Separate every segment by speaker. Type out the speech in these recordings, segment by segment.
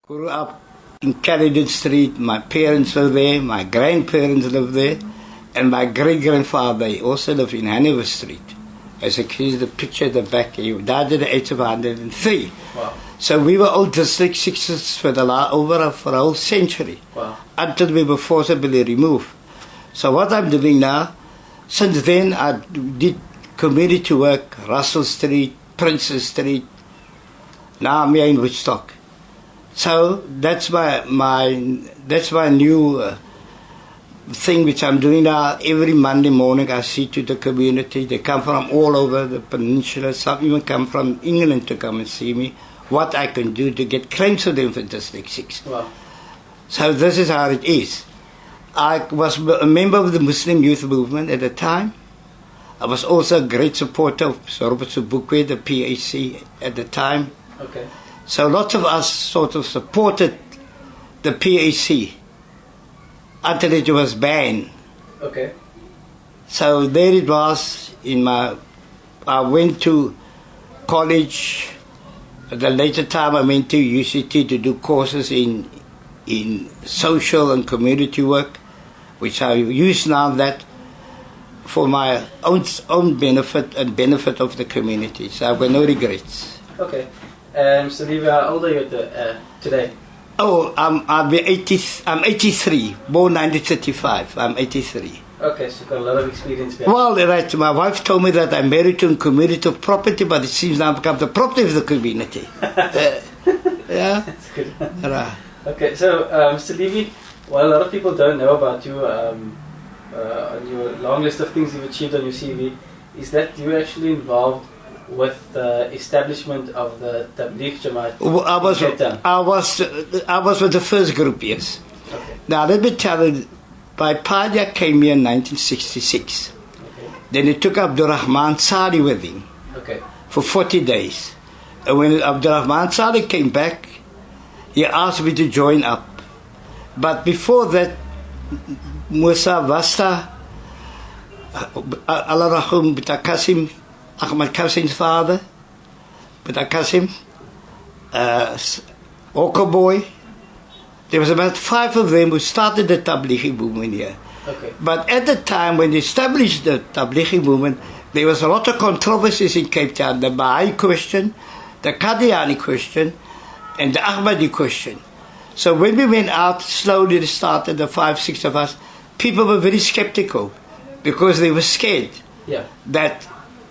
Speaker 1: Grew up in Caledon Street. My parents were there, my grandparents lived there, and my great-grandfather also lived in Hanover Street. As you can see the picture at the back, he died at the age of 103.
Speaker 2: Wow.
Speaker 1: So we were all District 6s for a whole century,
Speaker 2: Wow.
Speaker 1: until we were forcibly removed. So what I'm doing now, since then I did community work, Russell Street, Princess Street. Now I'm here in Woodstock. So that's my new thing which I'm doing now. Every Monday morning I see to the community. They come from all over the peninsula. Some even come from England to come and see me. What I can do to get claims for them for District 6.
Speaker 2: Wow.
Speaker 1: So this is how it is. I was a member of the Muslim Youth Movement at the time. I was also a great supporter of Sir Robert Sobukwe, the PAC at the time.
Speaker 2: Okay.
Speaker 1: So lots of us sort of supported the PAC until it was banned.
Speaker 2: Okay.
Speaker 1: So there it was. I went to college. At the later time I went to UCT to do courses in social and community work, which I use now that for my own benefit and benefit of the community. So I've got no regrets.
Speaker 2: Okay. Mr. Levy, how old are you today?
Speaker 1: Oh, I'm 83, born 1935. I'm 83.
Speaker 2: Okay, so you've got a lot of experience there.
Speaker 1: Well, right, my wife told me that I'm married to a community of property, but it seems now I've become the property of the community. Yeah?
Speaker 2: That's good.
Speaker 1: Right.
Speaker 2: Okay, so Mr. Levy, what a lot of people don't know about you, on your long list of things you've achieved on your CV, is that you're actually involved with the establishment of the Tabligh Jamaat in Cape Town.
Speaker 1: I was with the first group, yes.
Speaker 2: Okay.
Speaker 1: Now let me tell you, my father came here in 1966.
Speaker 2: Okay.
Speaker 1: Then he took Abdurrahman Sali with him
Speaker 2: Okay.
Speaker 1: for 40 days. And when Abdurrahman Sali came back, he asked me to join up. But before that, Musa Vasta, Allah Rahum Bita Qasim, Ahmad Qasim's father, Bita Qasim, Okoboy, there was about 5 of them who started the Tablighi movement here.
Speaker 2: Okay.
Speaker 1: But at the time when they established the Tablighi movement, there was a lot of controversies in Cape Town. The Baha'i question, the Qadiani question, and the Ahmadi question. So when we went out, slowly started, the 5, 6 of us, people were very skeptical because they were scared that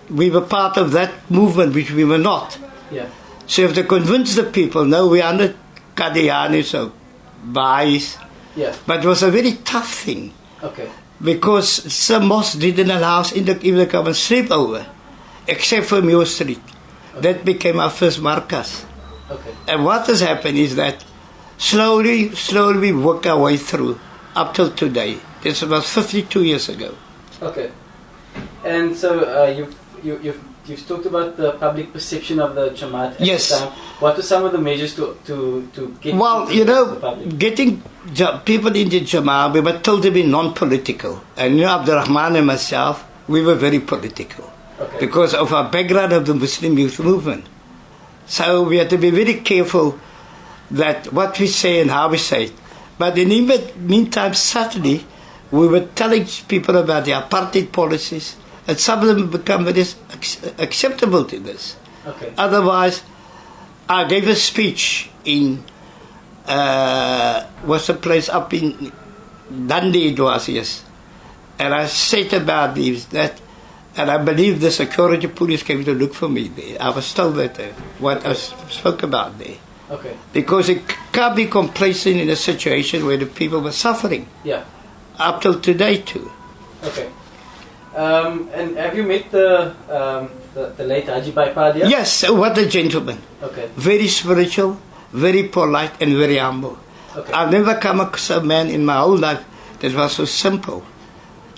Speaker 1: we were part of that movement, which we were not.
Speaker 2: Yeah.
Speaker 1: So you have to convince the people, no, we are not Qadianis or Baha'is.
Speaker 2: Yeah.
Speaker 1: But it was a very tough thing.
Speaker 2: Okay.
Speaker 1: Because some mosques didn't allow us even to come and sleep over, except for Muir Street.
Speaker 2: Okay.
Speaker 1: That became our first markas.
Speaker 2: Okay.
Speaker 1: And what has happened is that slowly we work our way through up till today. This was 52 years ago.
Speaker 2: Okay. And so you've talked about the public perception of the Jamaat at
Speaker 1: Yes.
Speaker 2: the time. What are some of the measures to get?
Speaker 1: Well,
Speaker 2: the public?
Speaker 1: getting people into Jamaat, we were told to be non-political. And Abdurrahman and myself, we were very political.
Speaker 2: Okay.
Speaker 1: Because of our background of the Muslim Youth Movement. So we had to be very careful that what we say and how we say it. But in the meantime, suddenly, we were telling people about the apartheid policies, and some of them become very acceptable to this.
Speaker 2: Okay.
Speaker 1: Otherwise, I gave a speech in, what's the place up in Dundee it was, yes. And I said about this, that, and I believe the security police came to look for me there. I was told that what I spoke about there.
Speaker 2: Okay.
Speaker 1: Because it can't be complacent in a situation where the people were suffering.
Speaker 2: Yeah.
Speaker 1: Up till today too.
Speaker 2: Okay. And have you met the late Haji Padia?
Speaker 1: Yes, what a gentleman.
Speaker 2: Okay.
Speaker 1: Very spiritual, very polite and very humble.
Speaker 2: Okay.
Speaker 1: I've never come across a man in my whole life that was so simple.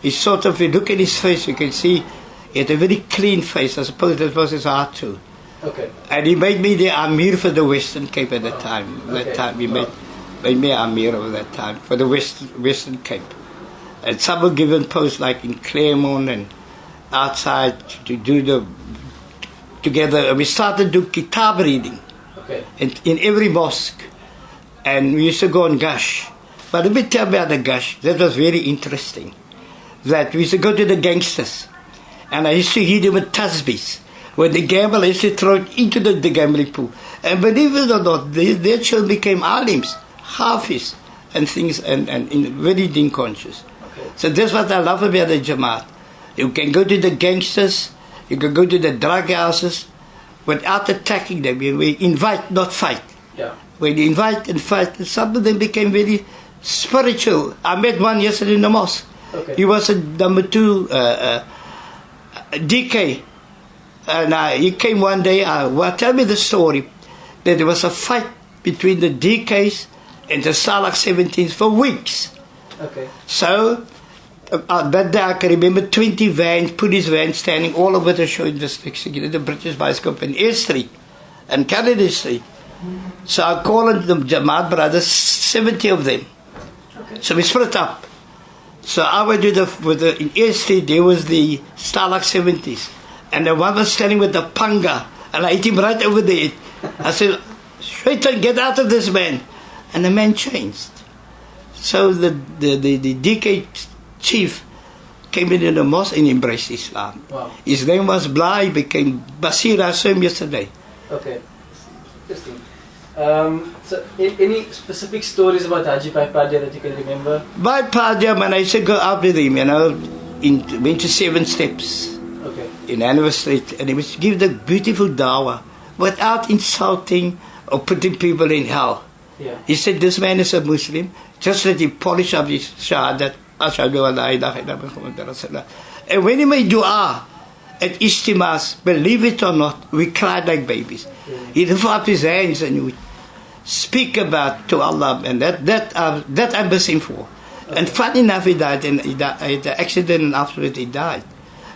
Speaker 1: He sort of, if you look at his face, you can see he had a very clean face. I suppose that was his heart too.
Speaker 2: Okay.
Speaker 1: And he made me the Amir for the Western Cape at the time.
Speaker 2: Okay.
Speaker 1: That time he made me Amir of that time for the Western Cape. And some were given posts like in Claremont and outside to do together. We started to do kitab reading.
Speaker 2: Okay.
Speaker 1: In every mosque. and we used to go on Gush. But let me tell you about the Gush. That was very interesting. That we used to go to the gangsters, and I used to hit them with tasbihs. When they gamble, I used to throw it into the gambling pool. And believe it or not, their children became alims, hafiz, and things, and very deen conscious.
Speaker 2: Okay.
Speaker 1: So that's what I love about the Jamaat. You can go to the gangsters, you can go to the drug houses, without attacking them. We invite, not fight.
Speaker 2: Yeah.
Speaker 1: When you invite and fight, some of them became very spiritual. I met one yesterday in the mosque.
Speaker 2: Okay.
Speaker 1: He was a number 2 DK. And he came one day, tell me the story, that there was a fight between the DKs and the Salak 17s for weeks.
Speaker 2: Okay.
Speaker 1: So, that day I can remember 20 vans, police vans, standing all over the show in the British Bioscope in Air Street and Kennedy Street. So I called the Jamaat brothers, 70 of them.
Speaker 2: Okay.
Speaker 1: So we split up. So I went to in Air Street, there was the Starlock 70s. And the one was standing with the panga, and I hit him right over the head. I said, Shaitan, get out of this man. And the man changed. So the DK chief came into the mosque and embraced Islam.
Speaker 2: Wow.
Speaker 1: His name was Blah, he became Basir. I saw him yesterday.
Speaker 2: Okay. Interesting. So, any specific stories about Haji Pai Padya that you can remember?
Speaker 1: By Padya, when I used to go out with him, went to 7 Steps.
Speaker 2: Okay.
Speaker 1: In Anwar Street, and he would give the beautiful dawah without insulting or putting people in hell.
Speaker 2: Yeah.
Speaker 1: He said, this man is a Muslim, just let him polish up his shahadat, ashhadu an la ilaha illallah Muhammadur Rasulullah. And when he made dua at Ishtimas, believe it or not, we cried like babies.
Speaker 2: Yeah.
Speaker 1: He lifted up his hands and he would speak about to Allah, and that I miss him for. Okay. And funny enough, he died, and the accident, and afterwards he died.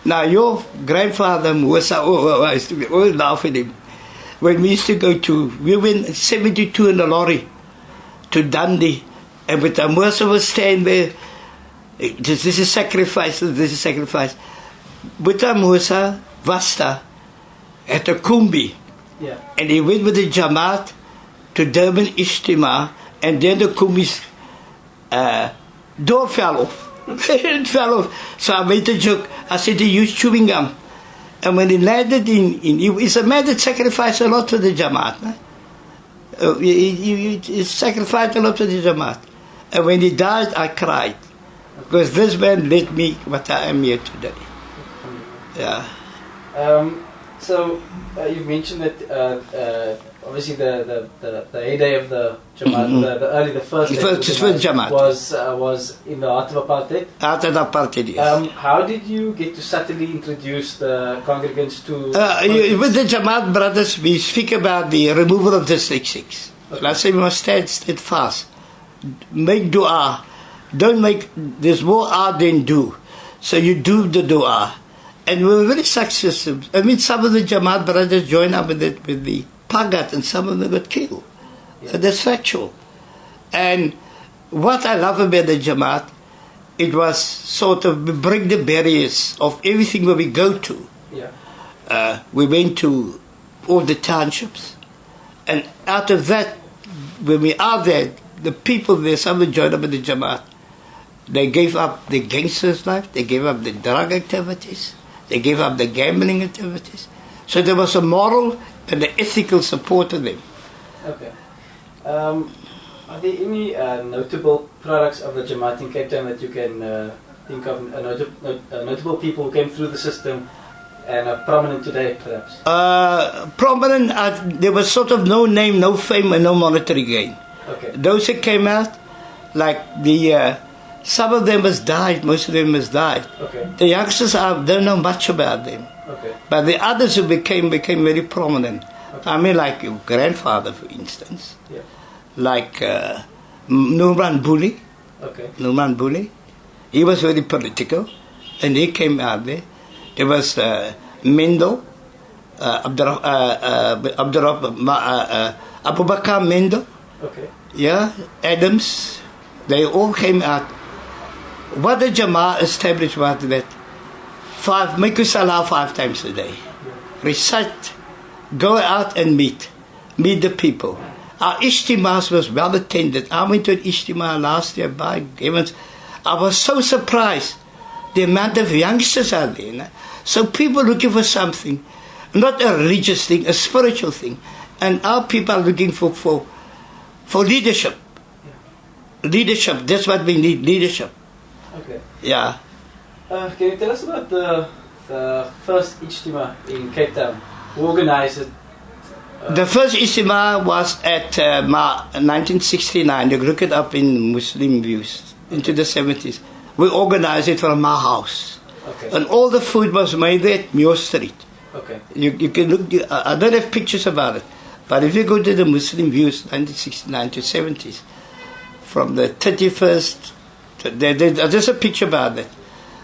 Speaker 1: Now, your grandfather, Musa, I used to always laugh at him. When we used to we went 72 in the lorry to Dundee, and with the Musa was staying there, this is sacrifice, this is sacrifice. With the Musa, Vasta, at the Kumbi,
Speaker 2: yeah.
Speaker 1: And he went with the Jamaat to Durban Ijtima, and then the Kumbi's door fell off. It fell off. So I made a joke. I said he used chewing gum. And when he landed he's a man that sacrificed a lot to the Jamaat. He sacrificed a lot to the Jamaat. And when he died, I cried. Because this man led me what I am here today. Yeah.
Speaker 2: So you mentioned that obviously the heyday of the Jamaat, the first
Speaker 1: Jamaat
Speaker 2: was in the heart of apartheid.
Speaker 1: Heart of apartheid, yes.
Speaker 2: How did you get to subtly introduce the congregants to?
Speaker 1: With the Jamaat brothers, we speak about the removal of the 666. Okay. I say we must stand fast. Make dua. Don't make, there's more ah than do. So you do the dua. And we were very successful. I mean, some of the Jamaat brothers joined up with the Pagat, and some of them got killed. Yeah. That's factual. And what I love about the Jamaat, it was sort of break the barriers of everything where we go to.
Speaker 2: Yeah.
Speaker 1: We went to all the townships. And out of that, when we are there, the people there, some joined up with the Jamaat. They gave up the gangsters' life, they gave up the drug activities, they gave up the gambling activities. So there was a moral and an ethical support to them.
Speaker 2: Okay. Are there any notable products of the Jamaat in Cape Town that you can think of? Notable people who came through the system and are prominent today, perhaps?
Speaker 1: Prominent, there was sort of no name, no fame, and no monetary gain.
Speaker 2: Okay.
Speaker 1: Those that came out, like the... some of them has died, most of them has died.
Speaker 2: Okay.
Speaker 1: The youngsters, I don't know much about them.
Speaker 2: Okay.
Speaker 1: But the others who became very prominent. Okay. I mean, like your grandfather, for instance.
Speaker 2: Yeah.
Speaker 1: Like Numan Buli.
Speaker 2: Okay.
Speaker 1: Numan Buli. He was very political, and he came out there. There was Mendo, Abubakar Mendo.
Speaker 2: Okay.
Speaker 1: Yeah, Adams. They all came out. What the Jamaat established was that make salah 5 times a day. Recite, go out and meet the people. Our Ishtimas was well attended. I went to an Ishtima last year, by heavens. I was so surprised the amount of youngsters are there. You know? So people looking for something, not a religious thing, a spiritual thing. And our people are looking for leadership. Leadership, that's what we need, leadership.
Speaker 2: Okay.
Speaker 1: Yeah.
Speaker 2: Can you tell us about the first Ijtima in Cape Town? Who organized it?
Speaker 1: The first Ijtima was at 1969. They broke it up in Muslim views into the 70s. We organized it from my house.
Speaker 2: Okay.
Speaker 1: And all the food was made there at Muir Street.
Speaker 2: Okay.
Speaker 1: You can look, I don't have pictures about it, but if you go to the Muslim views, 1969 to 70s, from the 31st, there's a picture about that.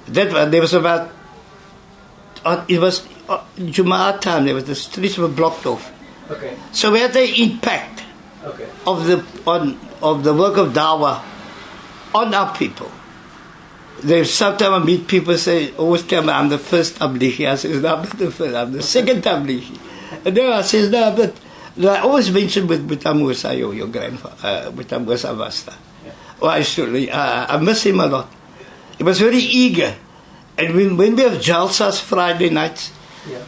Speaker 1: There was about, it was Jumu'ah time, the streets were blocked off.
Speaker 2: Okay.
Speaker 1: So we had the impact
Speaker 2: Okay.
Speaker 1: of the work of dawah on our people. There's sometimes I meet people say, always tell me I'm the first Tablighi. I says, no, I'm not the first, I'm the second Tablighi. And then I says, no, but I always mention with Musa, your grandfather, with Musa Vasta.
Speaker 2: Yeah.
Speaker 1: Oh, I miss him a lot. He was very eager. And when we have jalsas Friday nights
Speaker 2: Yeah.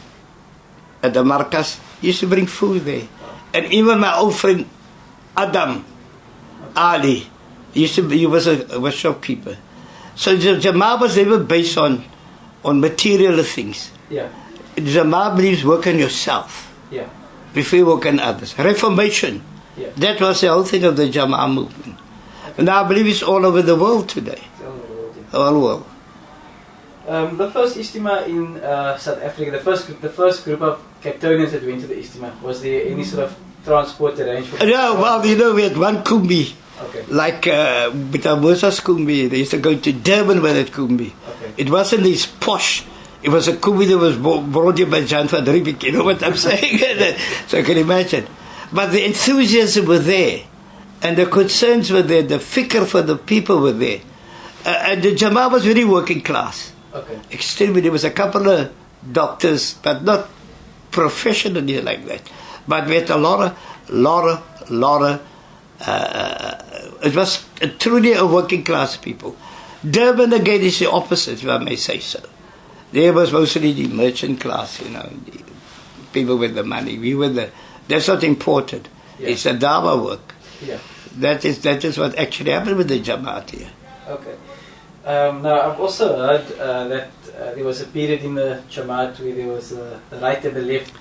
Speaker 1: at the Markas, he used to bring food there. And even my old friend Adam Ali, he was a shopkeeper. So the Jamaat was never based on material things.
Speaker 2: Yeah.
Speaker 1: Jamaat believes work on yourself
Speaker 2: Yeah.
Speaker 1: before you work on others. Reformation.
Speaker 2: Yeah.
Speaker 1: That was the whole thing of the Jamaat movement. And I believe it's all over the world today.
Speaker 2: It's all over the world, yeah.
Speaker 1: All over the world.
Speaker 2: The first Ijtima in South Africa, the first group of Capetonians that went to the Ijtima, was there any sort of transport arranged for?
Speaker 1: Yeah, well, we had one Kumbi.
Speaker 2: Okay.
Speaker 1: Like with our Musa's Kumbi, they used to go to Durban with that Kumbi.
Speaker 2: Okay.
Speaker 1: It wasn't this posh. It was a Kumbi that was brought here by Jan van Riebeek. You know what I'm saying? So you can imagine. But the enthusiasm were there. And the concerns were there. The fikr for the people were there. And the Jamaat was very working class.
Speaker 2: Okay.
Speaker 1: Extremely. There was a couple of doctors, but not professionally like that. But we had a lot of it was truly a working class people. Durban again is the opposite, if I may say so. There was mostly the merchant class, you know, the people with the money. That's not important.
Speaker 2: Yeah.
Speaker 1: It's the dawah work.
Speaker 2: Yeah.
Speaker 1: That is what actually happened with the Jamaat here.
Speaker 2: Okay. Now I've also heard that there was a period in the Jamaat where there was the right and the left,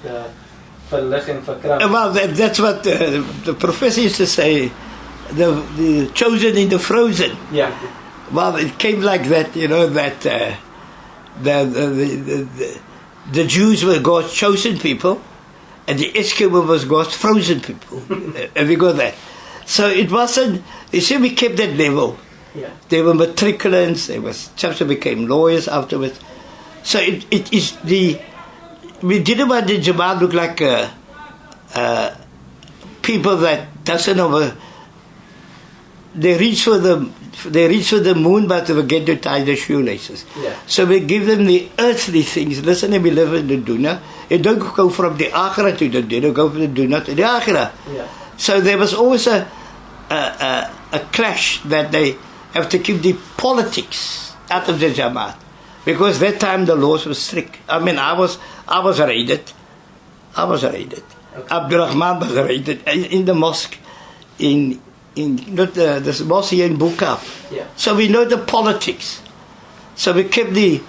Speaker 2: verlig and verkrap.
Speaker 1: Well, that's what the professor used to say, the chosen in the frozen.
Speaker 2: Yeah.
Speaker 1: Well, it came like that, you know, that the Jews were God's chosen people, and the Eskimo was God's frozen people. Have you got that? So it wasn't, you see, we kept that level.
Speaker 2: Yeah.
Speaker 1: They were matriculants, there was chaps who became lawyers afterwards. So it is we didn't want the Jamaat look like people that doesn't know. They reach for the moon, but they forget to tie their shoelaces.
Speaker 2: Yeah.
Speaker 1: So we give them the earthly things. Listen, we live in the dunya. You don't go from the akhirah to the dunya. Go from the dunya to the akhirah.
Speaker 2: Yeah.
Speaker 1: So there was always a clash that they have to keep the politics out of the Jamaat, because that time the laws were strict. I mean, I was raided. Okay. Abdurrahman was raided in the mosque in the mosque here in Bukab.
Speaker 2: Yeah.
Speaker 1: So we know the politics. So we kept the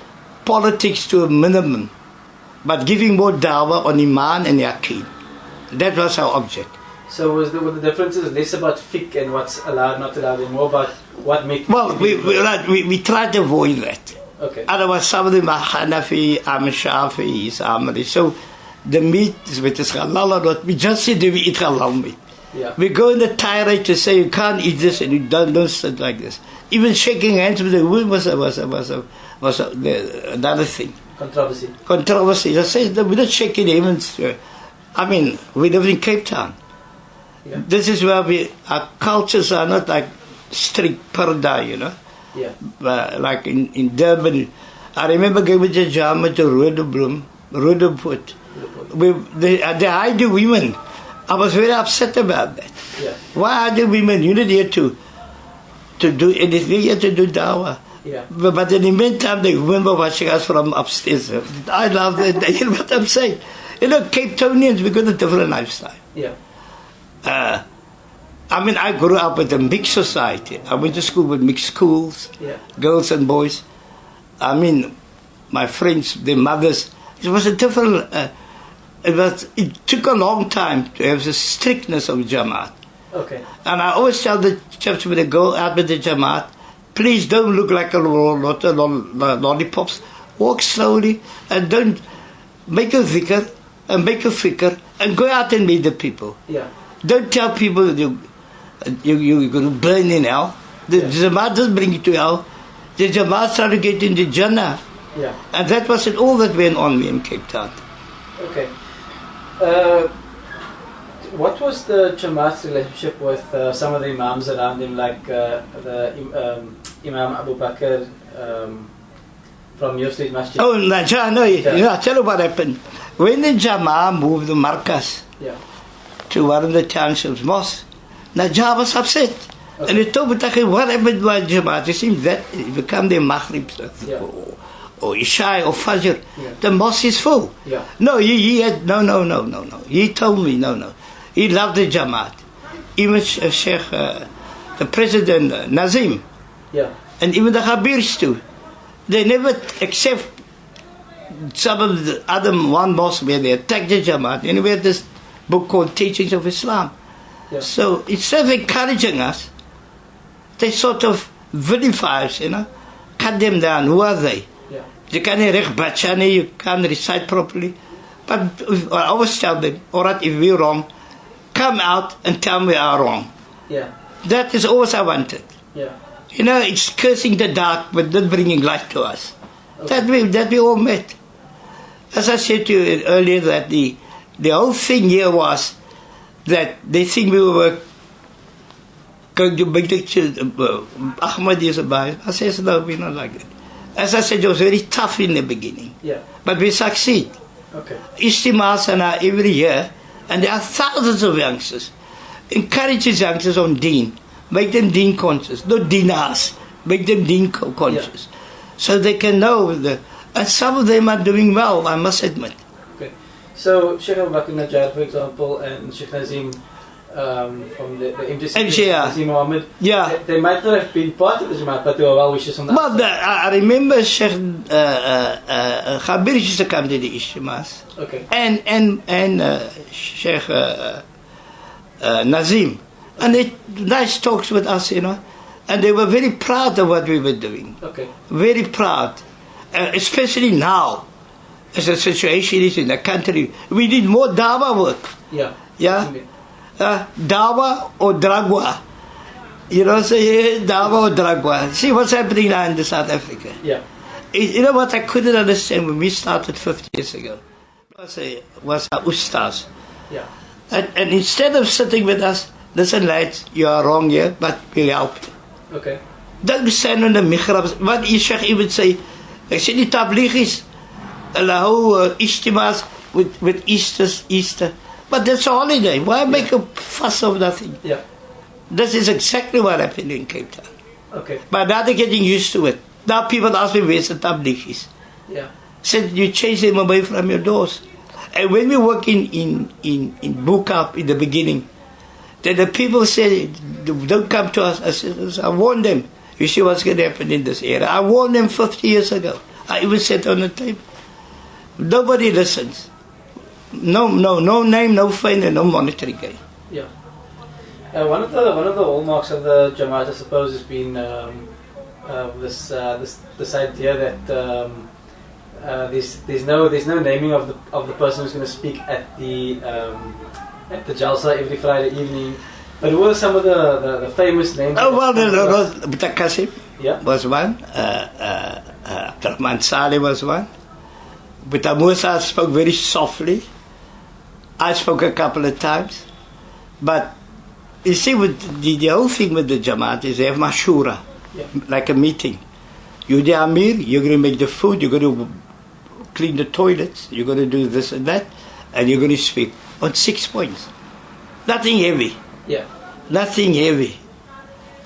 Speaker 1: politics to a minimum, but giving more dawah on iman and yaqeen. That was our object.
Speaker 2: So were the differences less about fiqh and what's allowed, not allowed, and more about what makes?
Speaker 1: Well, we tried to avoid that.
Speaker 2: Okay.
Speaker 1: Otherwise, some of them are Hanafi, I'm Shafi, is Amali. So the meat is with this halal or not. We just say, do we eat halal meat?
Speaker 2: Yeah.
Speaker 1: We go in the tirade to say you can't eat this and you don't sit like this. Even shaking hands with the woman was another thing. Controversy. I say we're not shaking hands. I mean, we live in Cape Town.
Speaker 2: Yeah.
Speaker 1: This is where our cultures are not like strict purdah, you know.
Speaker 2: Yeah.
Speaker 1: Like in Durban. I remember going to Jama to Rhodoput. The Hindu women I was very upset about that.
Speaker 2: Yeah.
Speaker 1: Why are the women? You're not here to do anything. We're here to do dawah.
Speaker 2: Yeah.
Speaker 1: But in the meantime, the women were watching us from upstairs. I love that. You know what I'm saying? You know, Cape Townians, we got a different lifestyle.
Speaker 2: Yeah.
Speaker 1: I mean, I grew up with a mixed society. I went to school with mixed schools,
Speaker 2: Yeah.
Speaker 1: girls and boys. I mean, my friends, their mothers. It was a different. It took a long time to have the strictness of Jamaat.
Speaker 2: Okay.
Speaker 1: And I always tell the chaps when they go out with the Jamaat, please don't look like a lot of lollipops. Walk slowly and don't make a dhikr and make a fikr and go out and meet the people.
Speaker 2: Yeah.
Speaker 1: Don't tell people that you're going to burn in hell. The Jamaat doesn't bring you to hell. The Jamaat try to get into Jannah.
Speaker 2: Yeah.
Speaker 1: And that was it, all that went on me in Cape Town.
Speaker 2: Okay. What was the Jamaat's relationship with some of the imams around him, like Imam Abu Bakr from New Street Masjid?
Speaker 1: Oh, Najah, no, you know, I'll tell you what happened. When the Jamaat moved the Markas to one of the township's mosques, Najah was upset.
Speaker 2: Okay.
Speaker 1: And he told me, what happened to Jamaat? It seems that it became the Maghrib or Isha or Fajr.
Speaker 2: Yeah.
Speaker 1: The mosque is full.
Speaker 2: Yeah.
Speaker 1: No, he had, no. He told me, no. He loved the Jamaat. Even Sheikh, the President, Nazim, and even the Khabirs too. They never accept some of the other one mosque where they attack the Jamaat. And we had this book called Teachings of Islam.
Speaker 2: Yeah.
Speaker 1: So instead of encouraging us, they sort of vilify us, you know, cut them down. Who are they?
Speaker 2: Yeah.
Speaker 1: You can't read Bachani, you can't recite properly. But I always tell them, all right, if we're wrong, come out and tell me we are wrong.
Speaker 2: Yeah.
Speaker 1: That is always I wanted.
Speaker 2: Yeah.
Speaker 1: You know, it's cursing the dark, but not bringing light to us. Okay. That we all met. As I said to you earlier, that the whole thing here was that they think we were going to make the Ahmadis about it. I said, no, we're not like that. As I said, it was very tough in the beginning.
Speaker 2: Yeah.
Speaker 1: But we succeed.
Speaker 2: Okay.
Speaker 1: Ijtimas are every year, and there are thousands of youngsters. Encourages youngsters on deen. Make them deen conscious. Not dinas. Make them deen conscious. Yeah. So they can know. And some of them are doing well, I must admit.
Speaker 2: Okay. So Sheikh Abu Bakr Najjar, for example, and Sheikh Nazim from the MJC, Nazim Mohammed, they might not have been part of the Jamaat, but they were well wishes on that.
Speaker 1: Well, I remember Sheikh Khabir used to come to the Ijtimas.
Speaker 2: Okay.
Speaker 1: And Sheikh Nazim. And they nice talks with us, you know. And they were very proud of what we were doing.
Speaker 2: Okay.
Speaker 1: Very proud. Especially now, as the situation is in the country. We need more dawah work.
Speaker 2: Yeah.
Speaker 1: Yeah? Dawah or dragwa. You know, say dawah or dragwa. See what's happening now in South Africa.
Speaker 2: Yeah.
Speaker 1: You know what I couldn't understand when we started 50 years ago? Was our ustaz.
Speaker 2: Yeah.
Speaker 1: And instead of sitting with us, listen lads, you are wrong here, but we'll help you.
Speaker 2: Okay.
Speaker 1: Don't stand on the mihrabs. What is Sheikh even say? I said the Tablighis allow Ijtimas with Easter. But that's a holiday. Why make a fuss of nothing?
Speaker 2: Yeah.
Speaker 1: This is exactly what happened in Cape Town.
Speaker 2: Okay.
Speaker 1: But now they're getting used to it. Now people ask me, where's the Tablighis?
Speaker 2: Yeah.
Speaker 1: Said you chase them away from your doors. And when we work in Bukap in the beginning, then the people said, don't come to us. I said, I warned them. You see what's going to happen in this area. I warned them 50 years ago. I even said on the tape. Nobody listens. No name, no fame, and no monetary gain.
Speaker 2: Yeah. One of the hallmarks of the Jamaat, I suppose, has been this idea that there's no naming of the person who's going to speak at the Jalsa every Friday evening. But what are some of the famous names?
Speaker 1: Oh, well, there was Butakasim was one. Abdurrahman Saleh was one. Buta Musa spoke very softly. I spoke a couple of times. But you see, with the whole thing with the Jamaat is they have mashura, like a meeting. You're the Amir, you're going to make the food, you're going to clean the toilets, you're going to do this and that, and you're going to speak on 6 points. Nothing heavy.
Speaker 2: Yeah.
Speaker 1: Nothing heavy.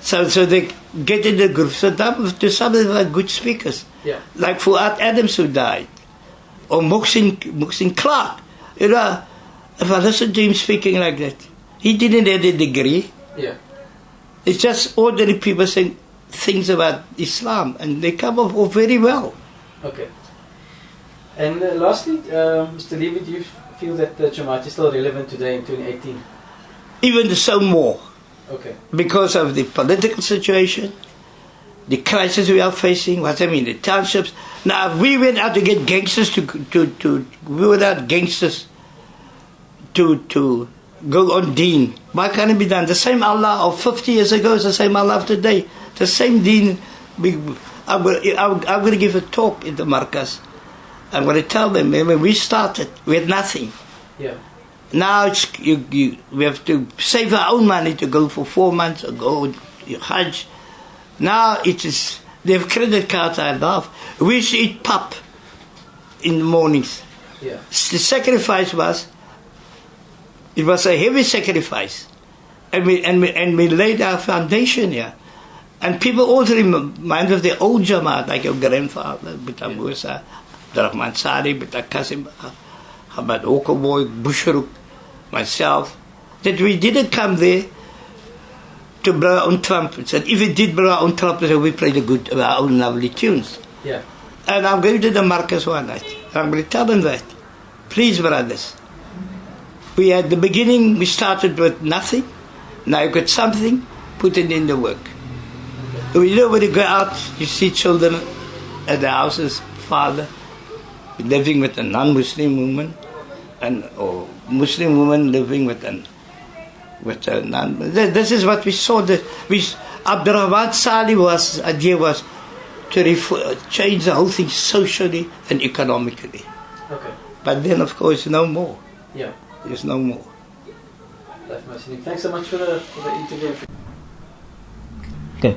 Speaker 1: So they get in the group. So to some of them are good speakers.
Speaker 2: Yeah.
Speaker 1: Like Fuad Adams who died. Or Muhsin Clark. You know, if I listen to him speaking like that, he didn't have a degree.
Speaker 2: Yeah.
Speaker 1: It's just ordinary people saying things about Islam, and they come off very well.
Speaker 2: Okay. And lastly, Mr. Levy, do you feel that the Jamaat is still relevant today in 2018?
Speaker 1: Even so more.
Speaker 2: Okay.
Speaker 1: Because of the political situation, the crisis we are facing, the townships. Now, we went out to get gangsters we went out gangsters to go on deen. Why can't it be done? The same Allah of 50 years ago is the same Allah of today. The same deen. I'm going to give a talk in the Markaz. I'm going to tell them, when we started, we had nothing.
Speaker 2: Yeah.
Speaker 1: Now it's, we have to save our own money to go for 4 months or go Hajj. Now it is, they have credit cards I love. We used to eat pap in the mornings.
Speaker 2: Yeah.
Speaker 1: The sacrifice was, it was a heavy sacrifice. And we laid our foundation here. And people also remind of the old Jamaat, like your grandfather, Bita Musa, Rahman Sari, Bita Qasim, Hamad Okoboy, Bushruk, myself, that we didn't come there to blow our own trumpets. And if we did blow our own trumpets, we played our own lovely tunes.
Speaker 2: Yeah.
Speaker 1: And I'm going to the Markaz one night. And I'm going to tell them that. Please, brothers. We at the beginning, we started with nothing. Now you got something, put it in the work. You know, when you go out, you see children at the houses, father, living with a non-Muslim woman, or Muslim woman living with a non. This is what we saw. Abdurrahman Salih's idea was to change the whole thing socially and economically.
Speaker 2: Okay.
Speaker 1: But then, of course, no more.
Speaker 2: Yeah.
Speaker 1: There's no more.
Speaker 2: Thanks so much for the interview.
Speaker 1: Okay.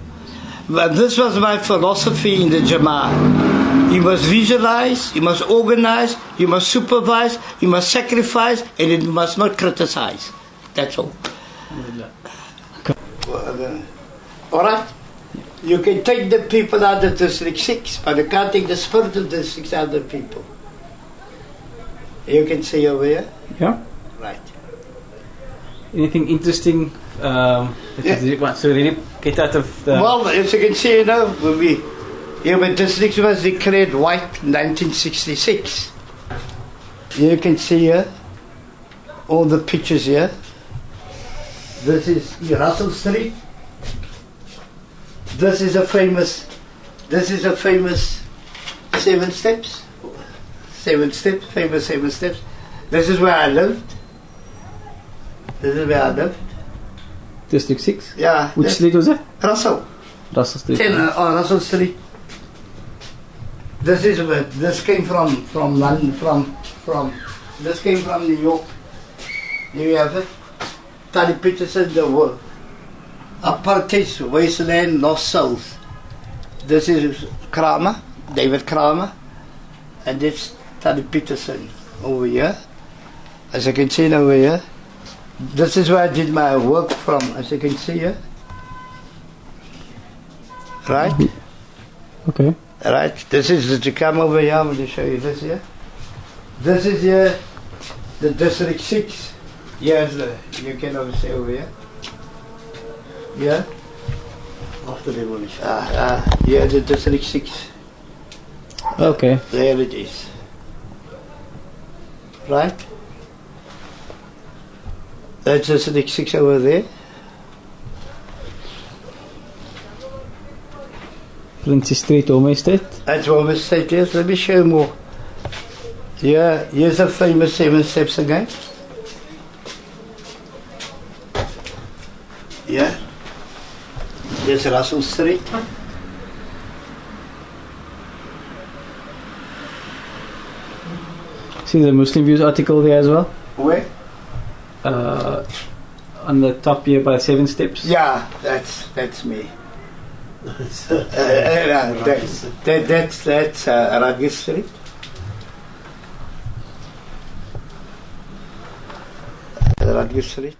Speaker 1: But this was my philosophy in the Jamaat. You must visualize, you must organize, you must supervise, you must sacrifice, and you must not criticize. That's all. All right? You can take the people out of District 6, but you can't take the spirit of District 6 out of the people. You can see over here?
Speaker 2: Yeah.
Speaker 1: Right.
Speaker 2: Anything interesting that you want to really get out of the...
Speaker 1: Well, as you can see, when District was declared white in 1966. You can see here all the pictures here. This is Russell Street. This is a famous 7 steps. 7 steps, famous 7 steps. This is where I lived.
Speaker 2: District 6?
Speaker 1: Yeah.
Speaker 2: Which street was it?
Speaker 1: Russell.
Speaker 2: Russell Street.
Speaker 1: Russell Street. This came from London, this came from New York. You have it. Tally Peterson, the world. Apartheid, wasteland, north south. This is Kramer, David Kramer, and this Tally Peterson over here. As you can see over here. This is where I did my work from, as you can see here. Right?
Speaker 2: Okay.
Speaker 1: Right, this is to come over here. I'm going to show you this here. This is here, the District 6. Yes, you can obviously over here. Yeah? After the revolution. Yeah, the District 6.
Speaker 2: Okay.
Speaker 1: There it is. Right? That's District 6 over there.
Speaker 2: Princess Street, Home Estate.
Speaker 1: That's Home Estate, yes. Let me show you more. Yeah, here's the famous 7 steps again. Yeah. There's Russell Street.
Speaker 2: See the Muslim Views article there as well?
Speaker 1: Where?
Speaker 2: On the top here by 7 steps.
Speaker 1: Yeah, that's me. That's Radgers Street. Radgers Street.